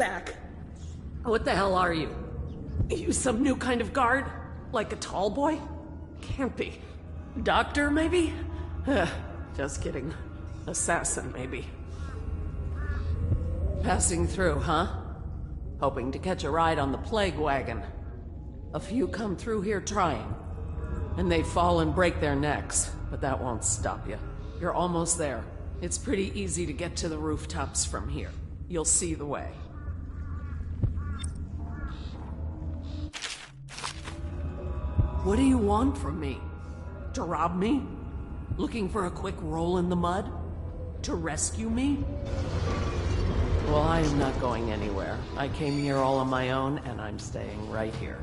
back. What the hell are you? You some new kind of guard? Like a tall boy? Can't be. Doctor, maybe? Just kidding. Assassin, maybe. Passing through, huh? Hoping to catch a ride on the plague wagon. A few come through here trying. And they fall and break their necks, but that won't stop you. You're almost there. It's pretty easy to get to the rooftops from here. You'll see the way. What do you want from me? To rob me? Looking for a quick roll in the mud? To rescue me? Well, I am not going anywhere. I came here all on my own, and I'm staying right here.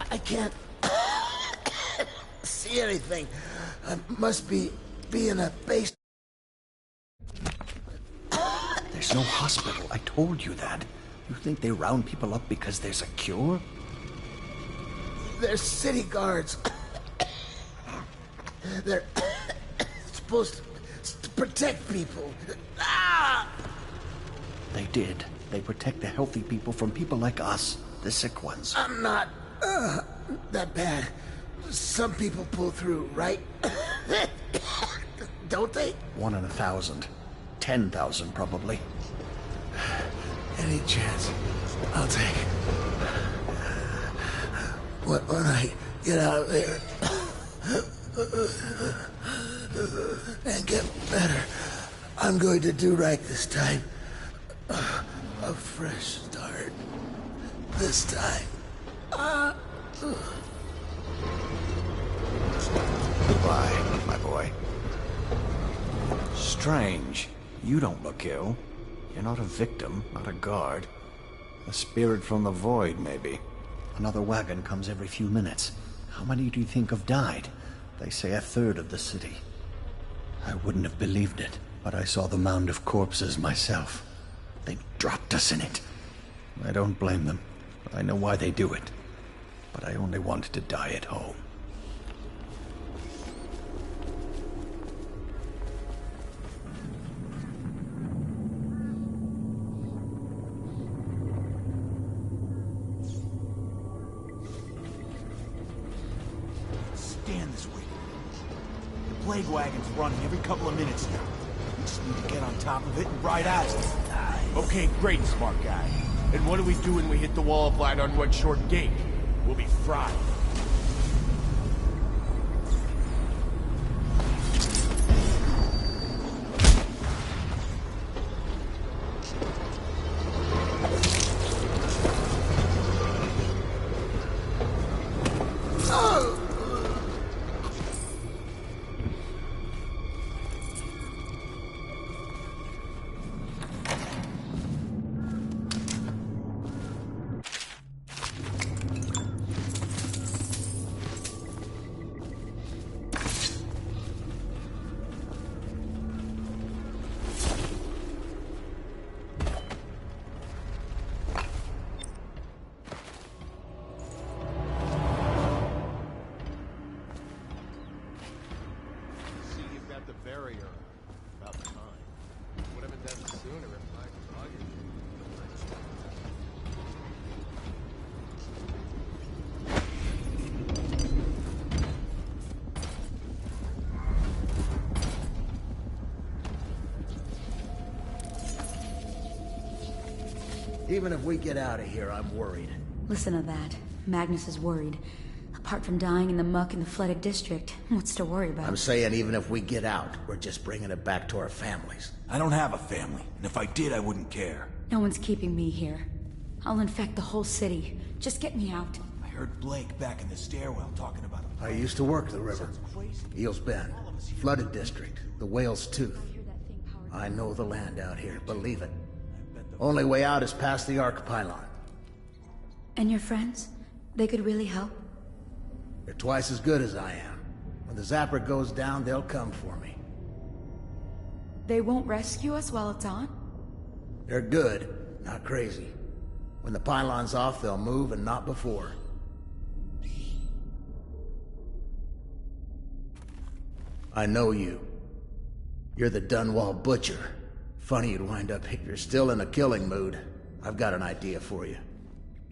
I can't see anything. I must be in a base. There's no hospital. I told you that. You think they round people up because there's a cure? They're city guards. They're supposed to protect people. Ah! They did. They protect the healthy people from people like us, the sick ones. I'm not that bad. Some people pull through, right? Don't they? 1 in 1,000. 10,000 probably. Any chance I'll take. When I get out of there and get better, I'm going to do right this time. A fresh start. This time. Goodbye, my boy. Strange. You don't look ill. You're not a victim, not a guard. A spirit from the void, maybe. Another wagon comes every few minutes. How many do you think have died? They say 1/3 of the city. I wouldn't have believed it, but I saw the mound of corpses myself. They dropped us in it. I don't blame them. I know why they do it. But I only wanted to die at home. Stand this way. The plague wagon's running every couple of minutes now. We just need to get on top of it and ride out of it. Okay, great, smart guy. And what do we do when we hit the wall of light on one short gate? We'll be fried. Even if we get out of here, I'm worried. Listen to that. Magnus is worried. Apart from dying in the muck in the flooded district, what's to worry about? I'm saying even if we get out, we're just bringing it back to our families. I don't have a family, and if I did, I wouldn't care. No one's keeping me here. I'll infect the whole city. Just get me out. I heard Blake back in the stairwell talking about a I used to work the river. Eel's Bend. Flooded district. The Whale's Tooth. I know the land out here, believe it. Only way out is past the Arc Pylon. And your friends? They could really help? They're twice as good as I am. When the zapper goes down, they'll come for me. They won't rescue us while it's on? They're good, not crazy. When the pylon's off, they'll move, and not before. I know you. You're the Dunwall Butcher. Funny you'd wind up here. You're still in a killing mood. I've got an idea for you.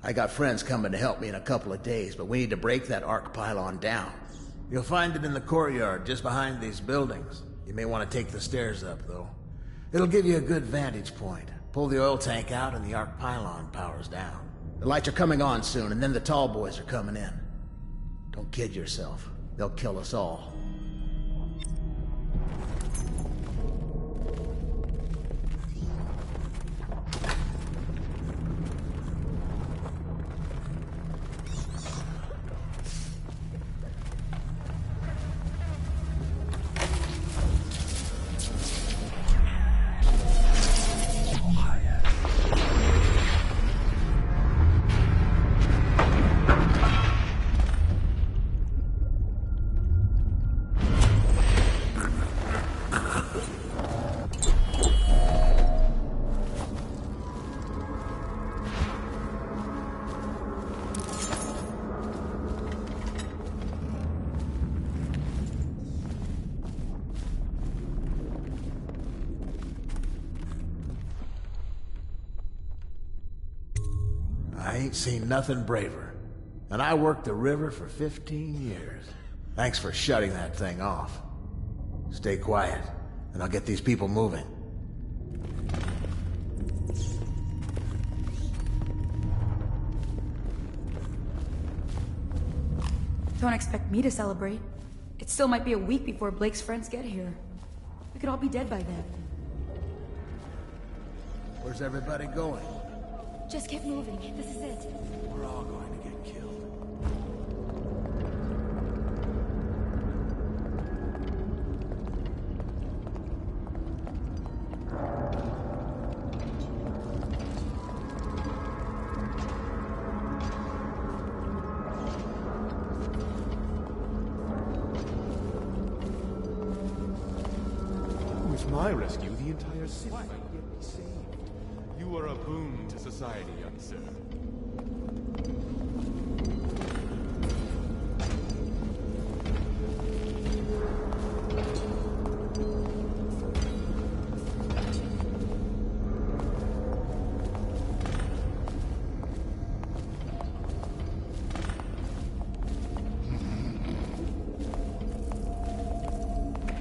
I got friends coming to help me in a couple of days, but we need to break that arc pylon down. You'll find it in the courtyard, just behind these buildings. You may want to take the stairs up, though. It'll give you a good vantage point. Pull the oil tank out and the arc pylon powers down. The lights are coming on soon, and then the tall boys are coming in. Don't kid yourself. They'll kill us all. I ain't seen nothing braver. And I worked the river for 15 years. Thanks for shutting that thing off. Stay quiet, and I'll get these people moving. Don't expect me to celebrate. It still might be a week before Blake's friends get here. We could all be dead by then. Where's everybody going? Just keep moving. This is it. We're all going to get killed. With my rescue, the entire city might yet be saved. You are a boon to society, young sir.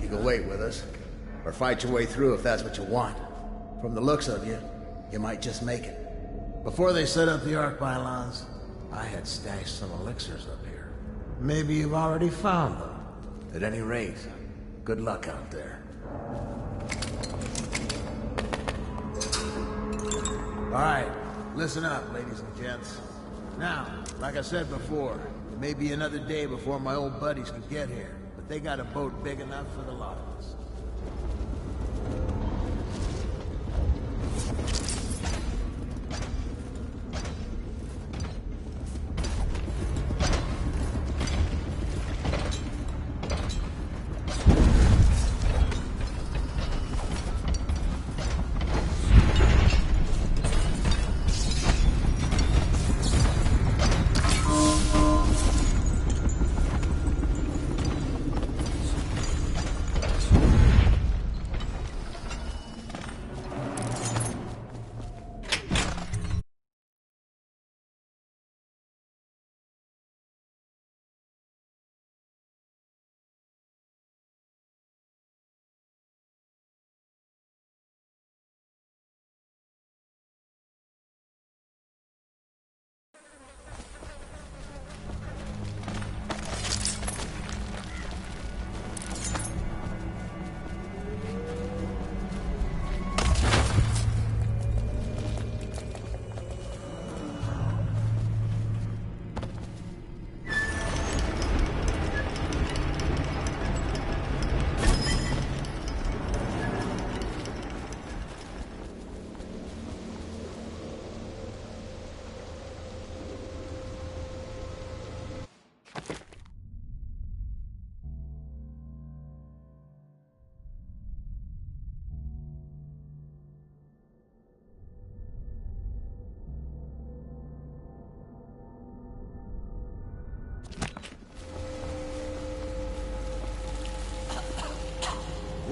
You can wait with us, or fight your way through if that's what you want. From the looks of you, you might just make it. Before they set up the arc pylons, I had stashed some elixirs up here. Maybe you've already found them. At any rate, good luck out there. All right, listen up, ladies and gents. Now, like I said before, it may be another day before my old buddies can get here, but they got a boat big enough for the lot of us.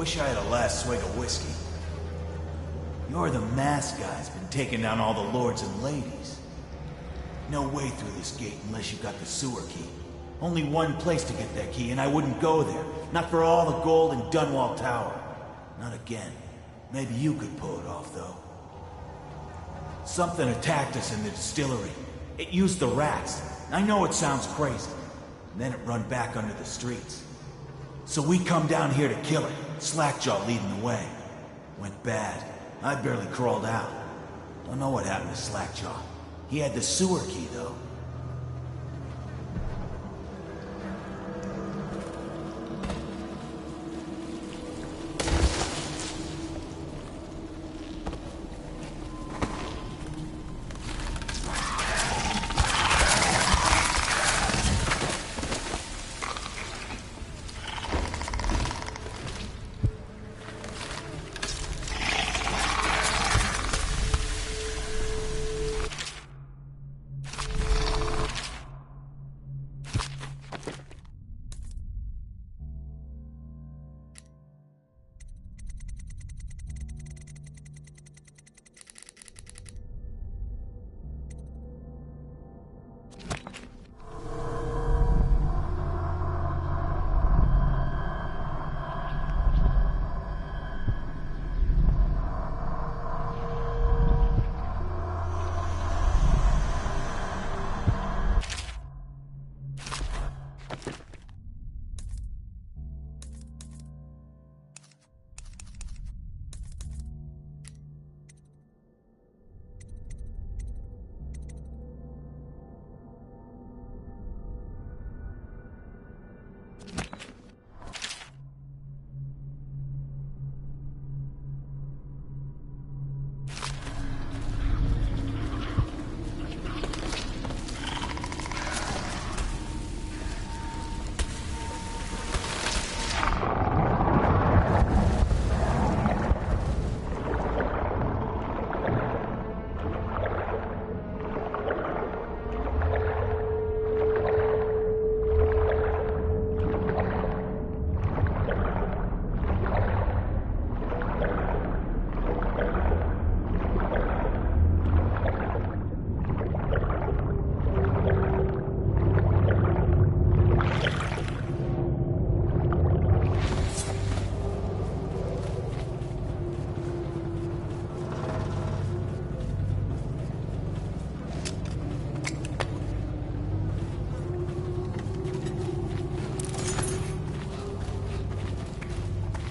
Wish I had a last swig of whiskey. You're the masked guy's been taking down all the lords and ladies. No way through this gate unless you got the sewer key. Only one place to get that key, and I wouldn't go there. Not for all the gold in Dunwall Tower. Not again. Maybe you could pull it off, though. Something attacked us in the distillery. It used the rats. I know it sounds crazy. And then it run back under the streets. So we come down here to kill it. Slackjaw leading the way. Went bad. I barely crawled out. Don't know what happened to Slackjaw. He had the sewer key, though.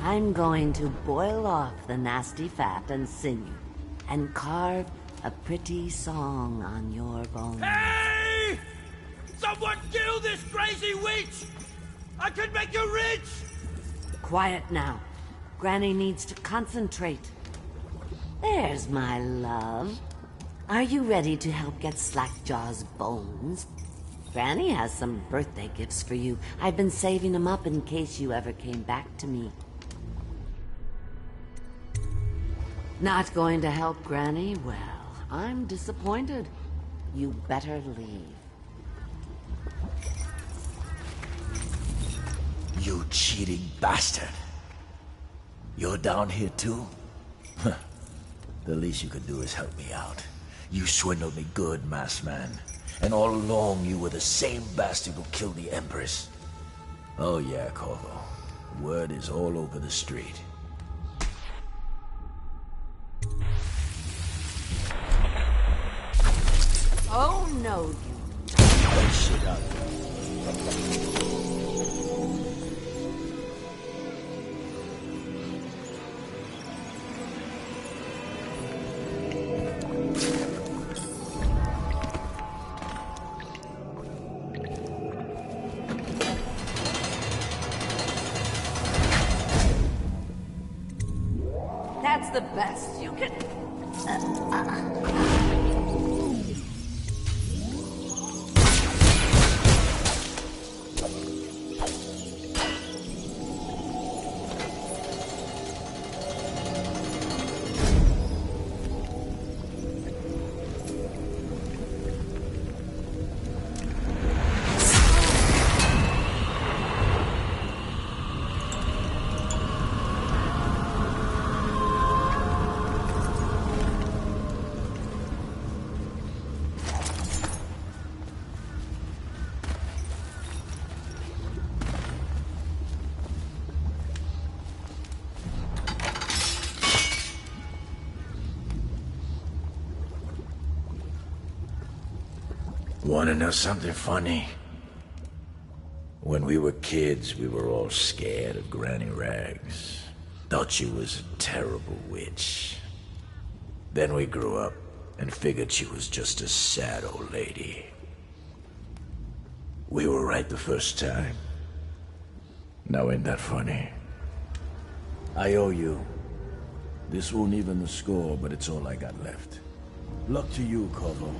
I'm going to boil off the nasty fat and sinew, and carve a pretty song on your bones. Hey! Someone kill this crazy witch! I could make you rich! Quiet now. Granny needs to concentrate. There's my love. Are you ready to help get Slackjaw's bones? Granny has some birthday gifts for you. I've been saving them up in case you ever came back to me. Not going to help Granny? Well, I'm disappointed. You better leave. You cheating bastard. You're down here too? The least you could do is help me out. You swindled me good, masked man. And all along you were the same bastard who killed the Empress. Oh yeah, Corvo. Word is all over the street. Oh no, you That shit out. That's the best you can... Wanna know something funny? When we were kids, we were all scared of Granny Rags. Thought she was a terrible witch. Then we grew up and figured she was just a sad old lady. We were right the first time. Now ain't that funny? I owe you. This won't even the score, but it's all I got left. Luck to you, Corvo.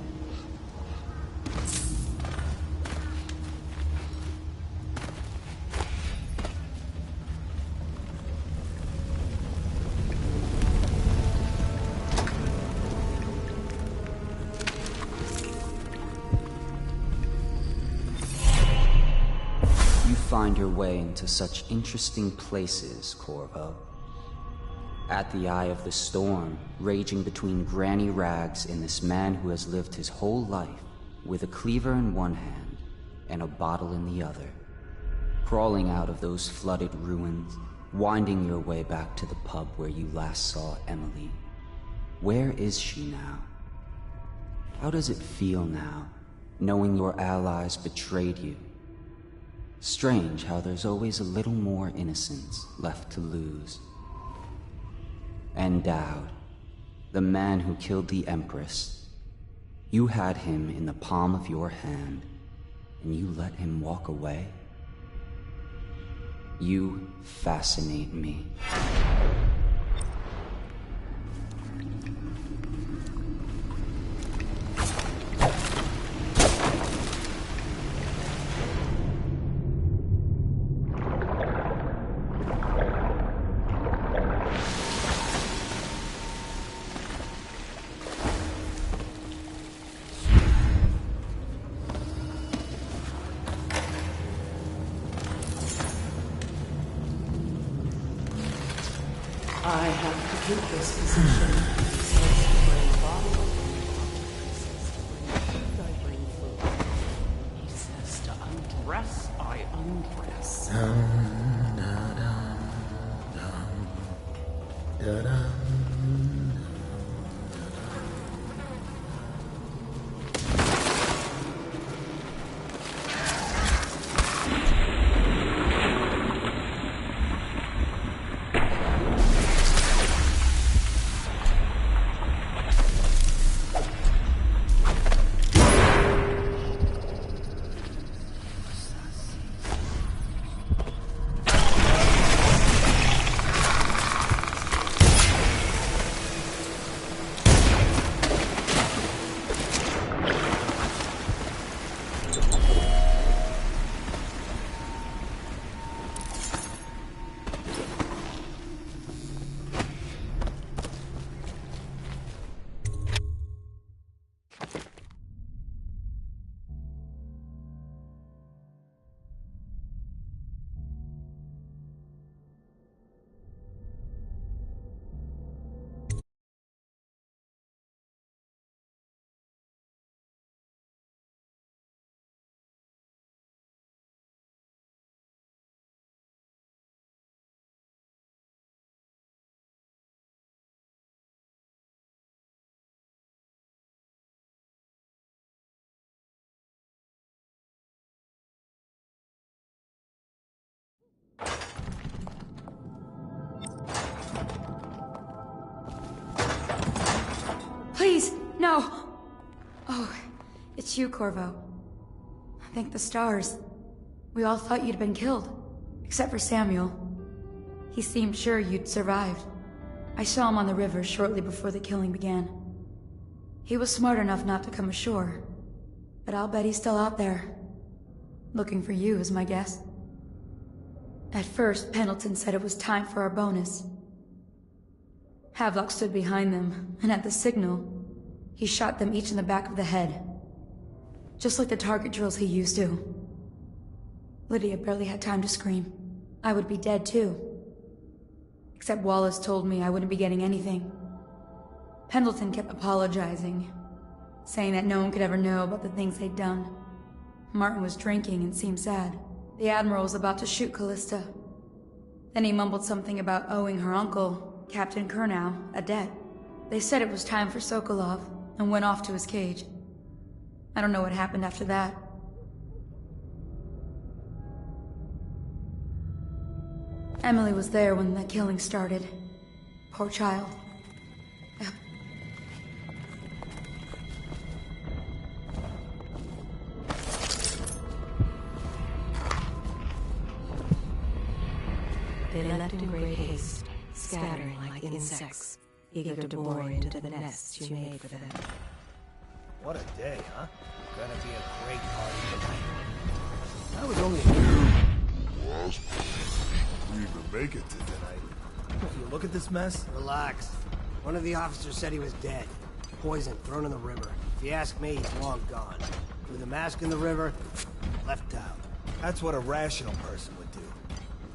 Find your way into such interesting places, Corvo. At the eye of the storm, raging between Granny Rags and this man who has lived his whole life with a cleaver in one hand and a bottle in the other. Crawling out of those flooded ruins, winding your way back to the pub where you last saw Emily. Where is she now? How does it feel now, knowing your allies betrayed you? Strange how there's always a little more innocence left to lose. And Dowd, the man who killed the Empress. You had him in the palm of your hand, and you let him walk away? You fascinate me. I have to keep this position. He says to bring bottle. He says to bring food. He says to undress, I undress. Please, no! Oh, it's you, Corvo. Thank the stars. We all thought you'd been killed, except for Samuel. He seemed sure you'd survived. I saw him on the river shortly before the killing began. He was smart enough not to come ashore, but I'll bet he's still out there. Looking for you is my guess. At first, Pendleton said it was time for our bonus. Havelock stood behind them, and at the signal, he shot them each in the back of the head. Just like the target drills he used to. Lydia barely had time to scream. I would be dead too. Except Wallace told me I wouldn't be getting anything. Pendleton kept apologizing, saying that no one could ever know about the things they'd done. Martin was drinking and seemed sad. The Admiral was about to shoot Callista. Then he mumbled something about owing her uncle, Captain Kurnow, a debt. They said it was time for Sokolov, and went off to his cage. I don't know what happened after that. Emily was there when the killing started. Poor child. They left in great haste, scattering like insects, eager to bore into the nests you made for them. What a day, huh? Gonna be a great party tonight. I was only we even make it to tonight. If you look at this mess, Relax. One of the officers said he was dead. Poisoned, thrown in the river. If you ask me, he's long gone. Threw the mask in the river, left town. That's what a rational person would do.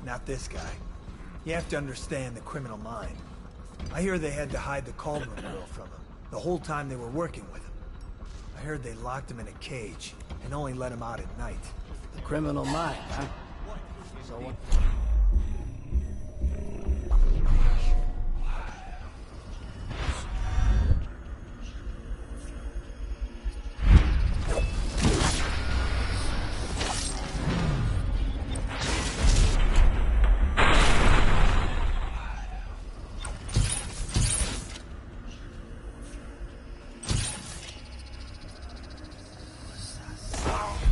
Not this guy. You have to understand the criminal mind. I hear they had to hide the Cauldron girl from him, the whole time they were working with him. I heard they locked him in a cage, and only let him out at night. The criminal mind, huh? So what?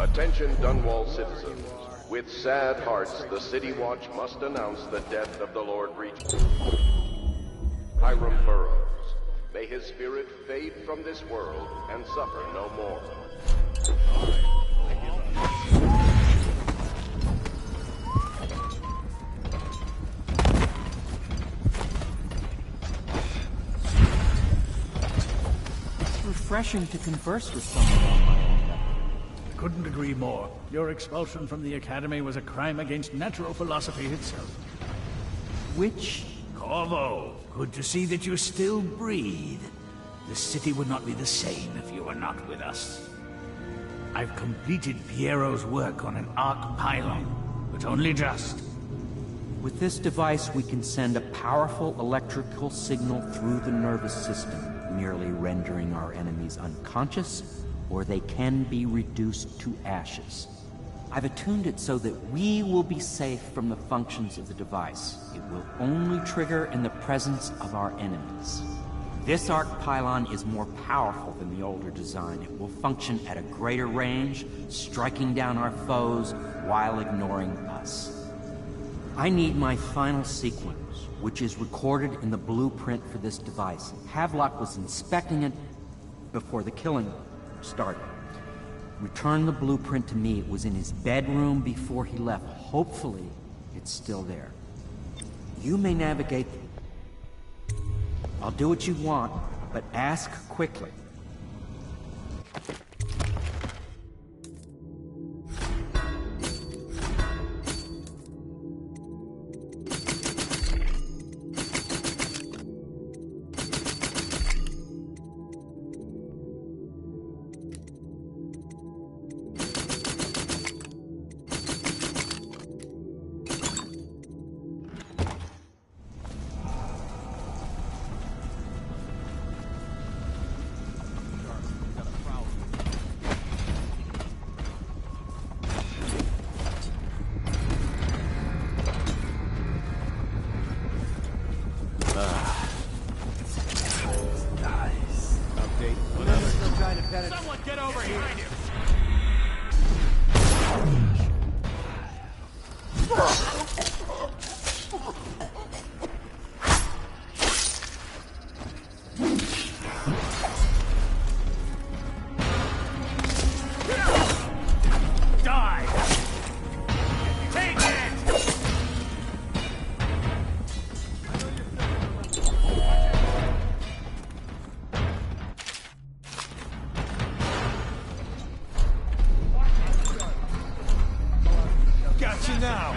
Attention Dunwall citizens. With sad hearts, the City Watch must announce the death of the Lord Regent, Hiram Burroughs. May his spirit fade from this world and suffer no more. It's refreshing to converse with someone on my own level. Couldn't agree more. Your expulsion from the Academy was a crime against natural philosophy itself. Which? Corvo, good to see that you still breathe. The city would not be the same if you were not with us. I've completed Piero's work on an arc pylon, but only just. With this device, we can send a powerful electrical signal through the nervous system, merely rendering our enemies unconscious, or they can be reduced to ashes. I've attuned it so that we will be safe from the functions of the device. It will only trigger in the presence of our enemies. This arc pylon is more powerful than the older design. It will function at a greater range, striking down our foes while ignoring us. I need my final sequence, which is recorded in the blueprint for this device. Havelock was inspecting it before the killing started. Return the blueprint to me. It was in his bedroom before he left. Hopefully, it's still there. You may navigate. I'll do what you want, but ask quickly. Someone get over here! Die! Take it! Got you now!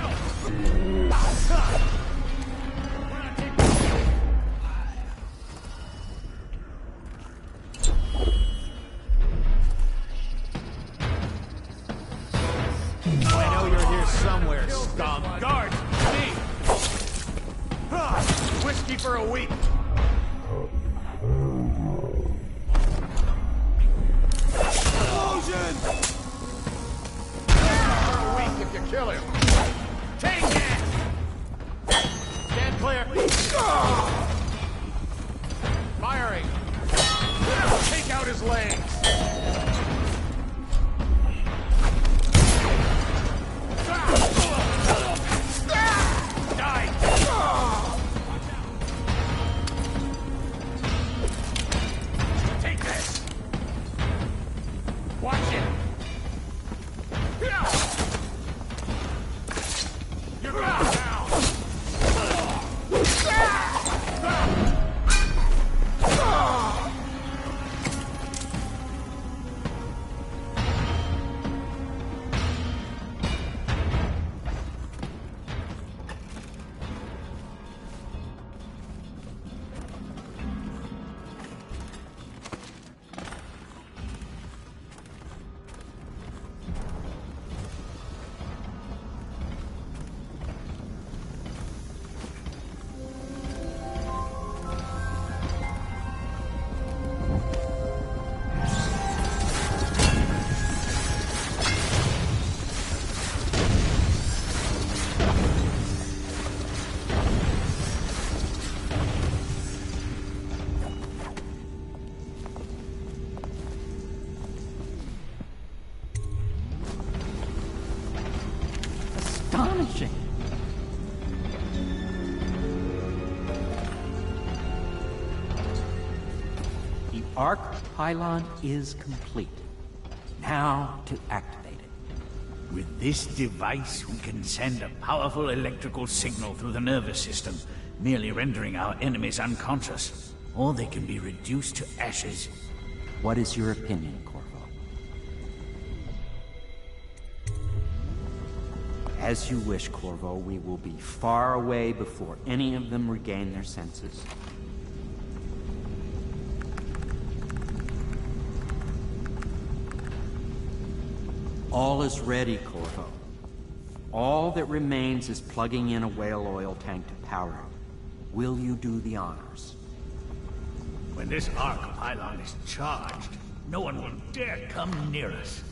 I know you're here somewhere, scum. Guard! Me! Whiskey for a week! Oh, Kill him! Take it! Stand clear! Firing! Take out his legs! Die! Take this! Watch it! You're gone now! Astonishing! The arc pylon is complete. Now to activate it. With this device, we can send a powerful electrical signal through the nervous system, merely rendering our enemies unconscious. Or they can be reduced to ashes. What is your opinion, Corvo? As you wish, Corvo. We will be far away before any of them regain their senses. All is ready, Corvo. All that remains is plugging in a whale oil tank to power it. Will you do the honors? When this arc pylon is charged, no one will dare come near us.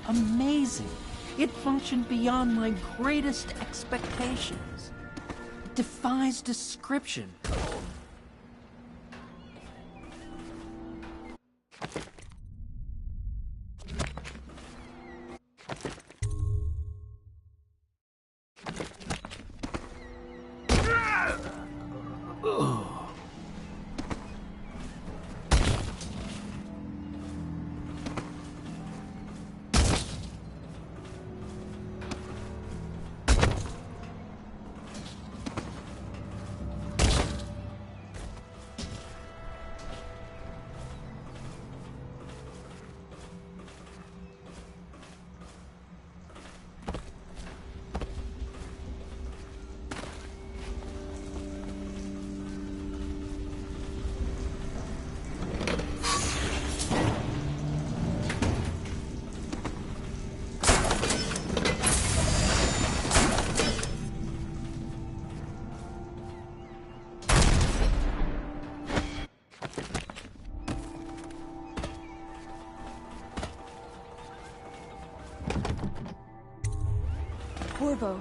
Amazing. It functioned beyond my greatest expectations. It defies description. Corvo.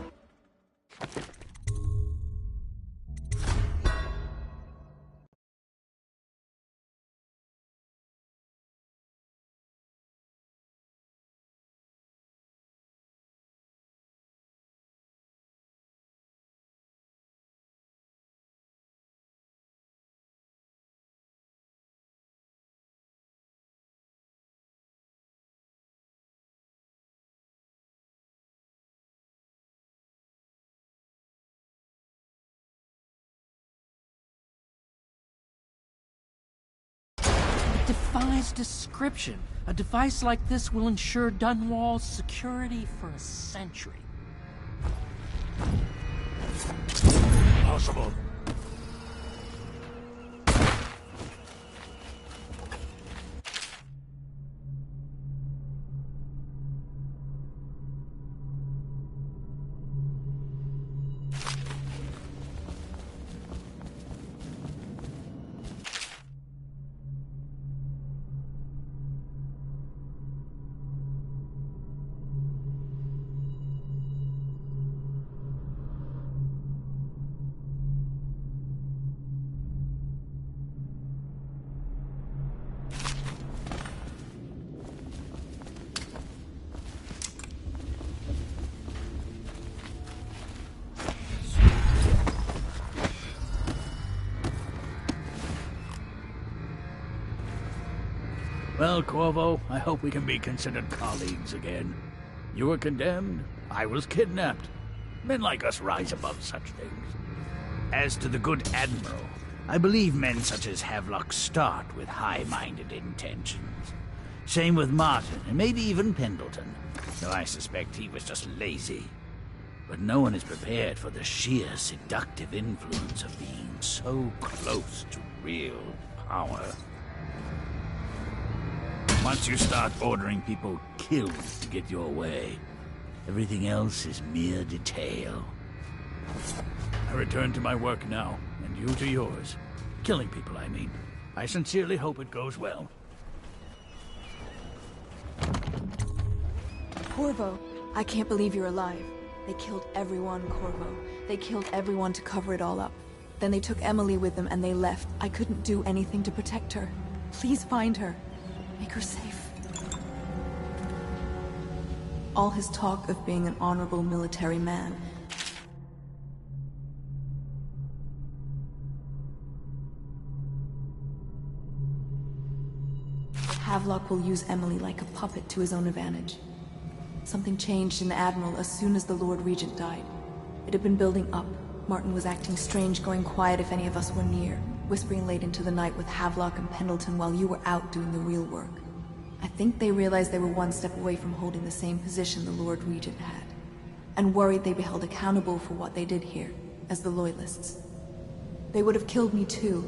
defies description. A device like this will ensure Dunwall's security for a century. Possible. Well, Corvo, I hope we can be considered colleagues again. You were condemned, I was kidnapped. Men like us rise above such things. As to the good Admiral, I believe men such as Havelock start with high-minded intentions. Same with Martin, and maybe even Pendleton, though I suspect he was just lazy. But no one is prepared for the sheer seductive influence of being so close to real power. Once you start ordering people killed to get your way, everything else is mere detail. I return to my work now, and you to yours. Killing people, I mean. I sincerely hope it goes well. Corvo, I can't believe you're alive. They killed everyone, Corvo. They killed everyone to cover it all up. Then they took Emily with them and they left. I couldn't do anything to protect her. Please find her. Make her safe. All his talk of being an honorable military man. Havelock will use Emily like a puppet to his own advantage. Something changed in the Admiral as soon as the Lord Regent died. It had been building up. Martin was acting strange, going quiet if any of us were near, whispering late into the night with Havelock and Pendleton while you were out doing the real work. I think they realized they were one step away from holding the same position the Lord Regent had, and worried they'd be held accountable for what they did here, as the Loyalists. They would have killed me too,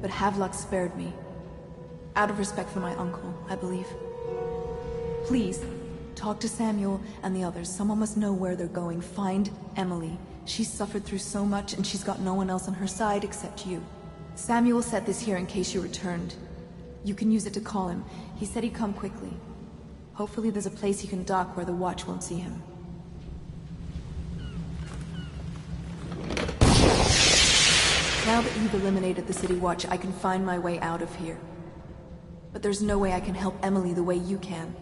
but Havelock spared me. Out of respect for my uncle, I believe. Please, talk to Samuel and the others. Someone must know where they're going. Find Emily. She's suffered through so much, and she's got no one else on her side except you. Samuel set this here in case you returned. You can use it to call him. He said he'd come quickly. Hopefully there's a place he can dock where the Watch won't see him. Now that you've eliminated the City Watch, I can find my way out of here. But there's no way I can help Emily the way you can.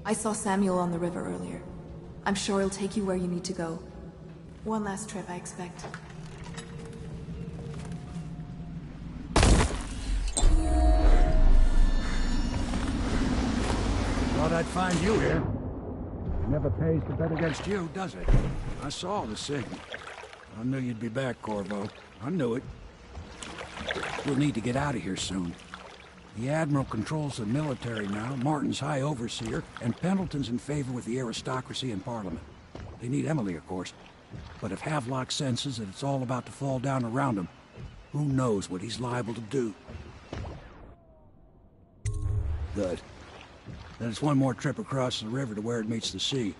I saw Samuel on the river earlier. I'm sure he'll take you where you need to go. One last trip, I expect. Thought I'd find you here. It never pays to bet against you, does it? I saw the signal. I knew you'd be back, Corvo. I knew it. We'll need to get out of here soon. The Admiral controls the military now, Martin's High Overseer, and Pendleton's in favor with the aristocracy and Parliament. They need Emily, of course. But if Havelock senses that it's all about to fall down around him, who knows what he's liable to do. Good. Then it's one more trip across the river to where it meets the sea.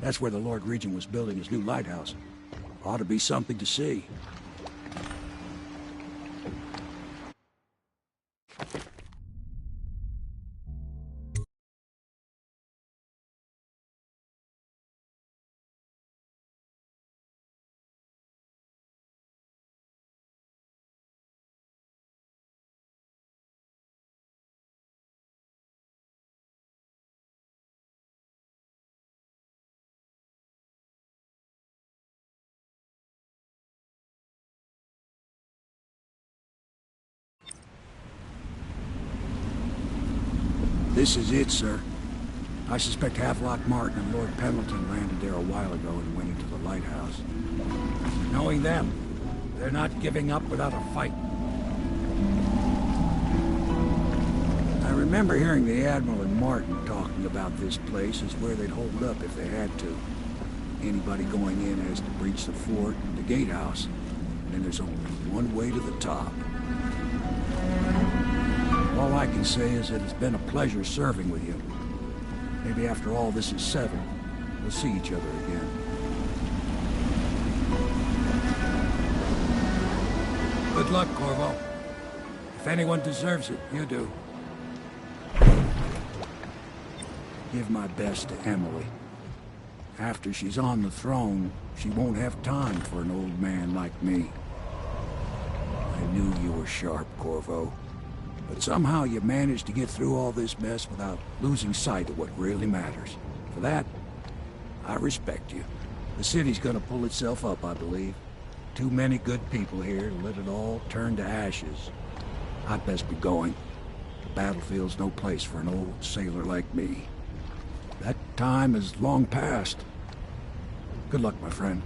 That's where the Lord Regent was building his new lighthouse. Ought to be something to see. This is it, sir. I suspect Havelock Martin and Lord Pendleton landed there a while ago and went into the lighthouse. Knowing them, they're not giving up without a fight. I remember hearing the Admiral and Martin talking about this place as where they'd hold up if they had to. Anybody going in has to breach the fort, the gatehouse, and there's only one way to the top. All I can say is that it's been a pleasure serving with you. Maybe after all this is settled, we'll see each other again. Good luck, Corvo. If anyone deserves it, you do. Give my best to Emily. After she's on the throne, she won't have time for an old man like me. I knew you were sharp, Corvo. But somehow you managed to get through all this mess without losing sight of what really matters. For that, I respect you. The city's gonna pull itself up, I believe. Too many good people here to let it all turn to ashes. I'd best be going. The battlefield's no place for an old sailor like me. That time is long past. Good luck, my friend.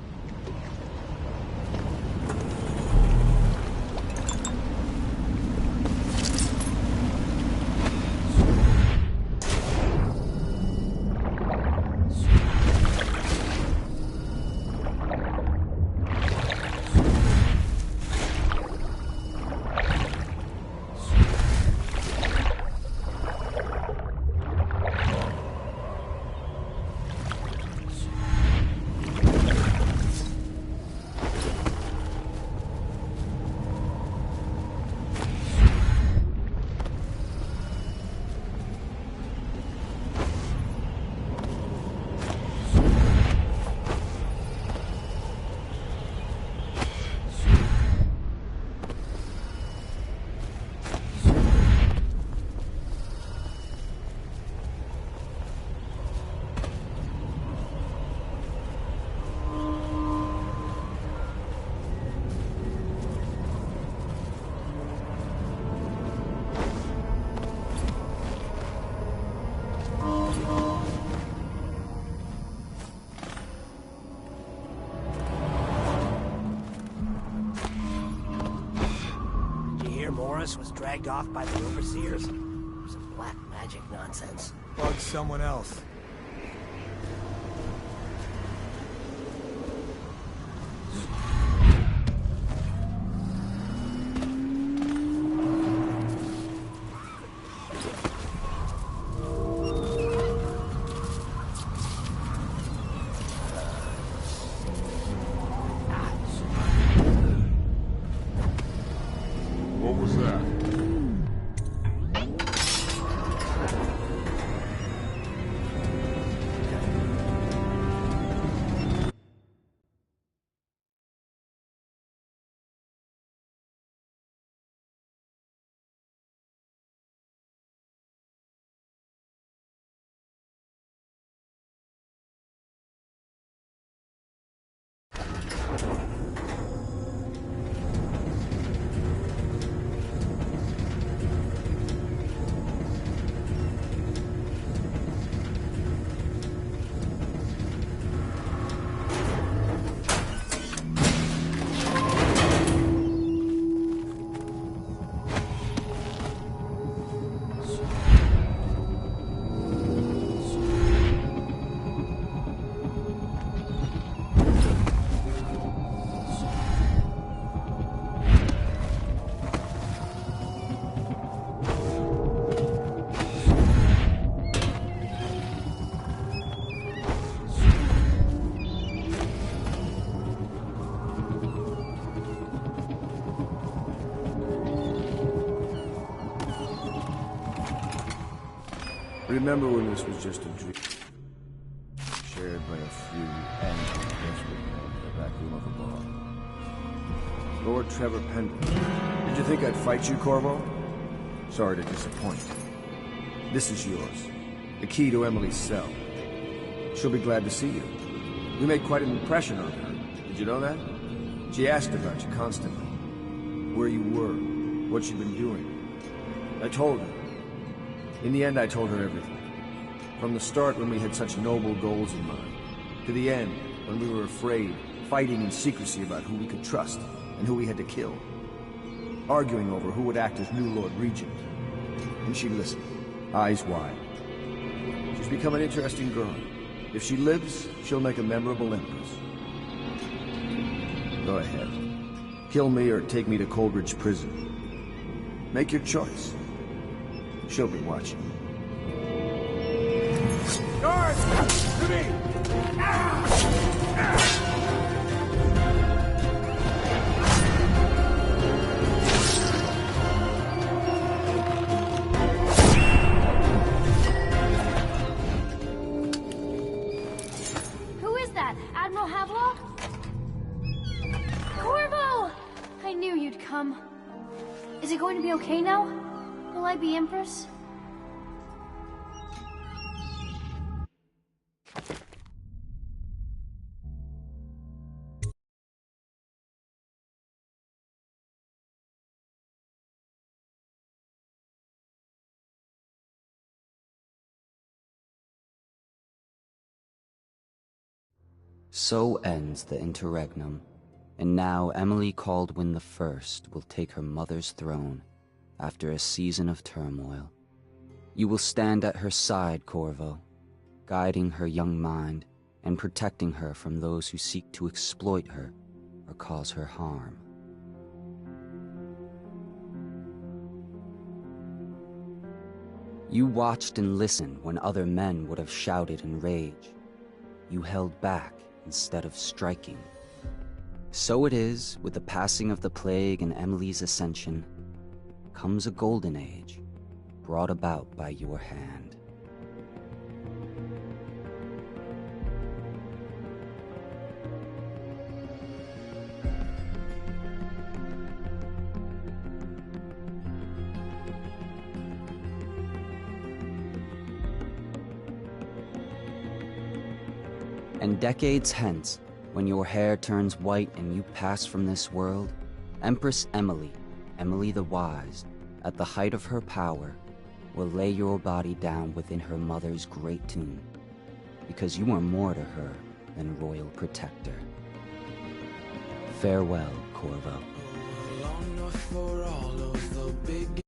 Was dragged off by the overseers. Some black magic nonsense. Bug someone else. Remember when this was just a dream, shared by a few angry, desperate men in the back room of a bar? Lord Trevor Pendleton. Did you think I'd fight you, Corvo? Sorry to disappoint. This is yours. The key to Emily's cell. She'll be glad to see you. You made quite an impression on her. Did you know that? She asked about you constantly. Where you were, what you'd been doing. I told her. In the end, I told her everything. From the start, when we had such noble goals in mind, to the end, when we were afraid, fighting in secrecy about who we could trust and who we had to kill. Arguing over who would act as new Lord Regent. And she listened. eyes wide. She's become an interesting girl. If she lives, she'll make a memorable empress. Go ahead. Kill me or take me to Coldridge Prison. Make your choice. She'll be watching. Guards! To me! Who is that? Admiral Havelock? Corvo! I knew you'd come. Is it going to be okay now? Will I be Empress? So ends the interregnum, and now Emily Caldwin I will take her mother's throne after a season of turmoil. You will stand at her side, Corvo, guiding her young mind and protecting her from those who seek to exploit her or cause her harm. You watched and listened when other men would have shouted in rage. You held back instead of striking. So it is, with the passing of the plague and Emily's ascension, comes a golden age, brought about by your hand. And decades hence, when your hair turns white and you pass from this world, Empress Emily, Emily the Wise, at the height of her power, will lay your body down within her mother's great tomb, because you are more to her than royal protector. Farewell, Corvo. For all of the big